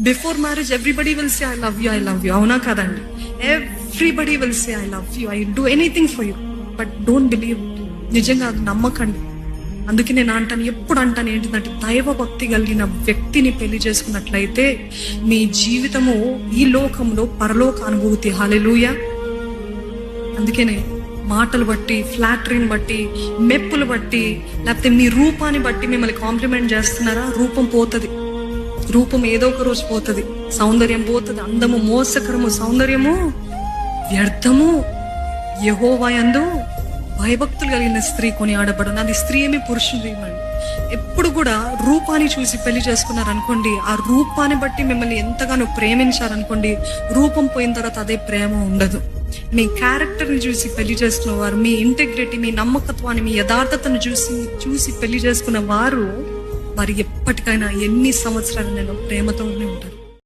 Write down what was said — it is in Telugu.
Before marriage everybody will say I love you, అవునా కదండి? Everybody will say I love you, I do anything for you, but don't believe. నిజంగా అది నమ్మకండి. అందుకే నేను ఎప్పుడు అంటాను ఏంటంటే, దైవ భక్తి కలిగిన వ్యక్తిని పెళ్లి చేసుకున్నట్లయితే మీ జీవితము ఈ లోకంలో పరలోక అనుభూతి. హల్లెలూయా. అందుకనే మాటలు బట్టి, ఫ్లాటరీని బట్టి, మెప్పులు బట్టి, లేకపోతే మీ రూపాన్ని బట్టి మిమ్మల్ని కాంప్లిమెంట్ చేస్తున్నారా? రూపం పోతుంది, రూపం ఏదో ఒక రోజు పోతుంది, సౌందర్యం పోతుంది, అందము మోసకరము, సౌందర్యము వ్యర్థము. యెహోవా యందు భయభక్తులు కలిగిన స్త్రీ కొనియాడబడును. అది స్త్రీ ఏమి, పురుషుడు ఏమండి. ఎప్పుడు కూడా రూపాన్ని చూసి పెళ్లి చేసుకున్నారనుకోండి, ఆ రూపాన్ని బట్టి మిమ్మల్ని ఎంతగానో ప్రేమించారనుకోండి, రూపం పోయిన తర్వాత అదే ప్రేమ ఉండదు. మీ క్యారెక్టర్ని చూసి పెళ్లి చేసుకున్న వారు, మీ ఇంటెగ్రిటీ, మీ నమ్మకత్వాన్ని, మీ యథార్థతను చూసి పెళ్లి చేసుకున్న వారు ఎప్పటికైనా ఎన్ని సంవత్సరాలు నేను ప్రేమతోనే ఉంటారు.